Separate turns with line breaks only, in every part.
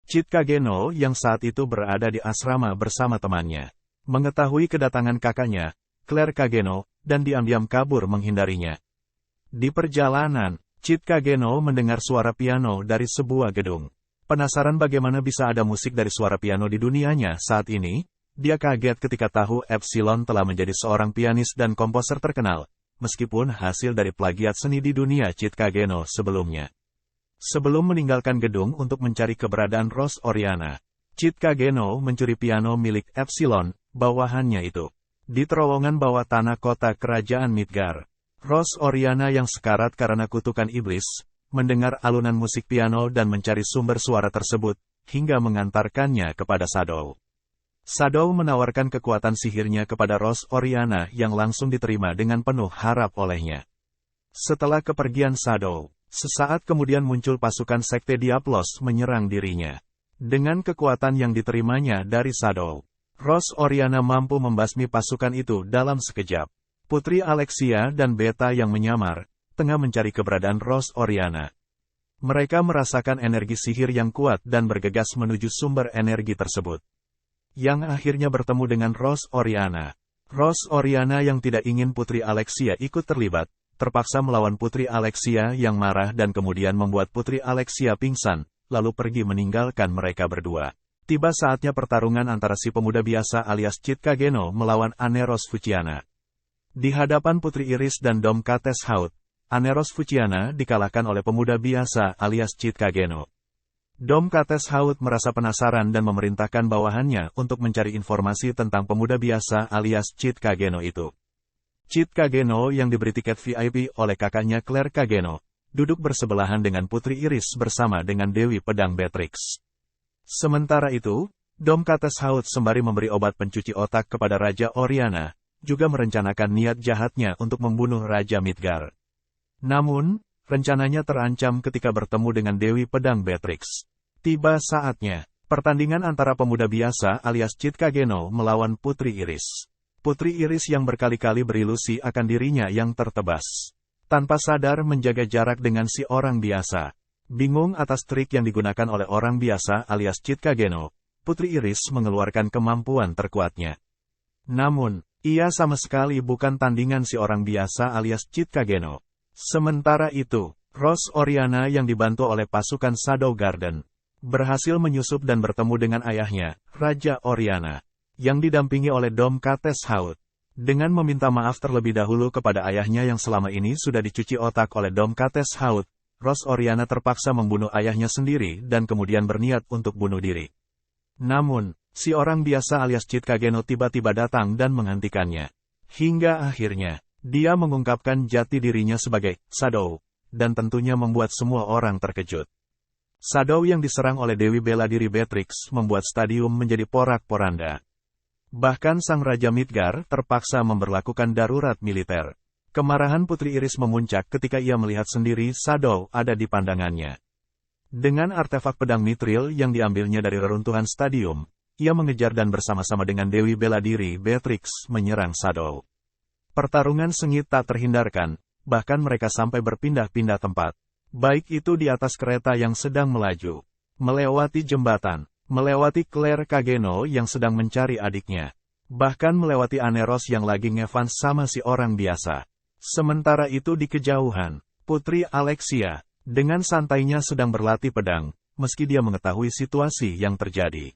Chit Kageno yang saat itu berada di asrama bersama temannya, mengetahui kedatangan kakaknya, Claire Kageno, dan diam-diam kabur menghindarinya. Di perjalanan, Chit Kageno mendengar suara piano dari sebuah gedung. Penasaran bagaimana bisa ada musik dari suara piano di dunianya saat ini, dia kaget ketika tahu Epsilon telah menjadi seorang pianis dan komposer terkenal, meskipun hasil dari plagiat seni di dunia Chit Kageno sebelumnya. Sebelum meninggalkan gedung untuk mencari keberadaan Rose Oriana, Chit Kageno mencuri piano milik Epsilon, bawahannya itu. Di terowongan bawah tanah kota kerajaan Midgar, Rose Oriana yang sekarat karena kutukan iblis, mendengar alunan musik piano dan mencari sumber suara tersebut, hingga mengantarkannya kepada Shadow. Shadow menawarkan kekuatan sihirnya kepada Rose Oriana yang langsung diterima dengan penuh harap olehnya. Setelah kepergian Shadow, sesaat kemudian muncul pasukan Sekte Diablos menyerang dirinya. Dengan kekuatan yang diterimanya dari Shadow, Rose Oriana mampu membasmi pasukan itu dalam sekejap. Putri Alexia dan Beta yang menyamar, tengah mencari keberadaan Rose Oriana. Mereka merasakan energi sihir yang kuat dan bergegas menuju sumber energi tersebut. Yang akhirnya bertemu dengan Rose Oriana. Rose Oriana yang tidak ingin Putri Alexia ikut terlibat, terpaksa melawan Putri Alexia yang marah dan kemudian membuat Putri Alexia pingsan, lalu pergi meninggalkan mereka berdua. Tiba saatnya pertarungan antara si pemuda biasa alias Chit Kageno melawan Aneros Fuchiana. Di hadapan Putri Iris dan Dom Kates Haut, Aneros Fuchiana dikalahkan oleh pemuda biasa alias Chit Kageno. Dom Kates Haut merasa penasaran dan memerintahkan bawahannya untuk mencari informasi tentang pemuda biasa alias Chit Kageno itu. Chit Kageno yang diberi tiket VIP oleh kakaknya Claire Kageno, duduk bersebelahan dengan Putri Iris bersama dengan Dewi Pedang Beatrix. Sementara itu, Dom Kates Haut sembari memberi obat pencuci otak kepada Raja Oriana, juga merencanakan niat jahatnya untuk membunuh Raja Midgar. Namun, rencananya terancam ketika bertemu dengan Dewi Pedang Beatrix. Tiba saatnya, pertandingan antara pemuda biasa alias Chit Kageno melawan Putri Iris. Putri Iris yang berkali-kali berilusi akan dirinya yang tertebas. Tanpa sadar menjaga jarak dengan si orang biasa. Bingung atas trik yang digunakan oleh orang biasa alias Chit Kageno, Putri Iris mengeluarkan kemampuan terkuatnya. Namun, ia sama sekali bukan tandingan si orang biasa alias Chit Kageno. Sementara itu, Rose Oriana yang dibantu oleh pasukan Shadow Garden, berhasil menyusup dan bertemu dengan ayahnya, Raja Oriana, yang didampingi oleh Dom Kates Haut. Dengan meminta maaf terlebih dahulu kepada ayahnya yang selama ini sudah dicuci otak oleh Dom Kates Haut, Rose Oriana terpaksa membunuh ayahnya sendiri dan kemudian berniat untuk bunuh diri. Namun, si orang biasa alias Chit Kageno tiba-tiba datang dan menghentikannya. Hingga akhirnya, dia mengungkapkan jati dirinya sebagai Shadow, dan tentunya membuat semua orang terkejut. Shadow yang diserang oleh Dewi Bela Diri Beatrix membuat stadium menjadi porak-poranda. Bahkan sang Raja Midgar terpaksa memberlakukan darurat militer. Kemarahan Putri Iris memuncak ketika ia melihat sendiri Shadow ada di pandangannya. Dengan artefak pedang Mithril yang diambilnya dari reruntuhan stadium, ia mengejar dan bersama-sama dengan Dewi Bela Diri Beatrix menyerang Shadow. Pertarungan sengit tak terhindarkan, bahkan mereka sampai berpindah-pindah tempat. Baik itu di atas kereta yang sedang melaju, melewati jembatan, melewati Claire Kageno yang sedang mencari adiknya, bahkan melewati Aneros yang lagi ngefans sama si orang biasa. Sementara itu di kejauhan, Putri Alexia, dengan santainya sedang berlatih pedang, meski dia mengetahui situasi yang terjadi.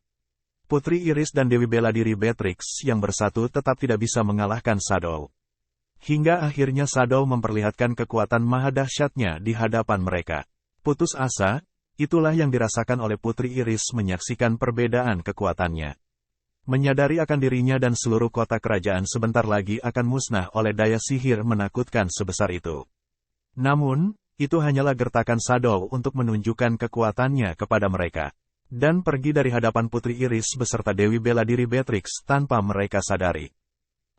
Putri Iris dan Dewi Bela Diri Beatrix yang bersatu tetap tidak bisa mengalahkan Shadow. Hingga akhirnya Shadow memperlihatkan kekuatan maha dahsyatnya di hadapan mereka. Putus asa, itulah yang dirasakan oleh Putri Iris menyaksikan perbedaan kekuatannya. Menyadari akan dirinya dan seluruh kota kerajaan sebentar lagi akan musnah oleh daya sihir menakutkan sebesar itu. Namun, itu hanyalah gertakan Shadow untuk menunjukkan kekuatannya kepada mereka. Dan pergi dari hadapan Putri Iris beserta Dewi Bela Diri Beatrix tanpa mereka sadari.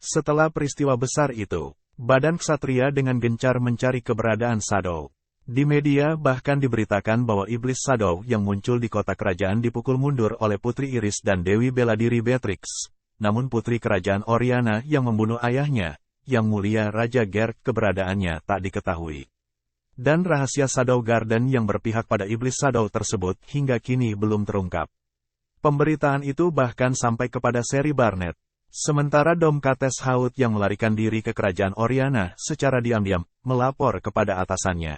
Setelah peristiwa besar itu, Badan Ksatria dengan gencar mencari keberadaan Shadow. Di media bahkan diberitakan bahwa iblis Shadow yang muncul di kota kerajaan dipukul mundur oleh Putri Iris dan Dewi Bela Diri Beatrix. Namun putri kerajaan Oriana yang membunuh ayahnya, yang mulia Raja Gerd, keberadaannya tak diketahui. Dan rahasia Shadow Garden yang berpihak pada iblis Shadow tersebut hingga kini belum terungkap. Pemberitaan itu bahkan sampai kepada seri Barnet. Sementara Dom Kates Haut yang melarikan diri ke kerajaan Oriana secara diam-diam, melapor kepada atasannya.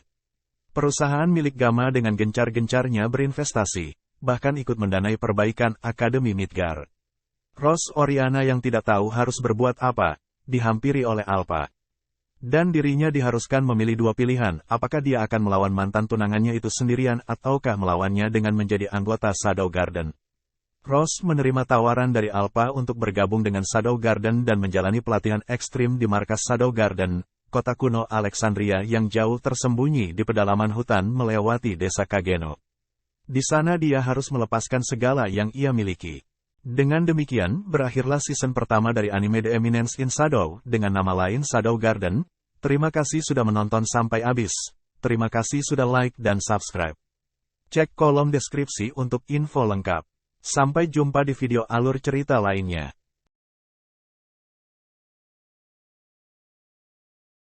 Perusahaan milik Gamma dengan gencar-gencarnya berinvestasi, bahkan ikut mendanai perbaikan Akademi Midgar. Rose Oriana yang tidak tahu harus berbuat apa, dihampiri oleh Alpha. Dan dirinya diharuskan memilih dua pilihan, apakah dia akan melawan mantan tunangannya itu sendirian ataukah melawannya dengan menjadi anggota Shadow Garden. Rose menerima tawaran dari Alpha untuk bergabung dengan Shadow Garden dan menjalani pelatihan ekstrim di markas Shadow Garden, kota kuno Alexandria yang jauh tersembunyi di pedalaman hutan melewati desa Kageno. Di sana dia harus melepaskan segala yang ia miliki. Dengan demikian, berakhirlah season pertama dari anime The Eminence in Shadow dengan nama lain Shadow Garden. Terima kasih sudah menonton sampai habis. Terima kasih sudah like dan subscribe. Cek kolom deskripsi untuk info lengkap. Sampai jumpa di video alur cerita lainnya.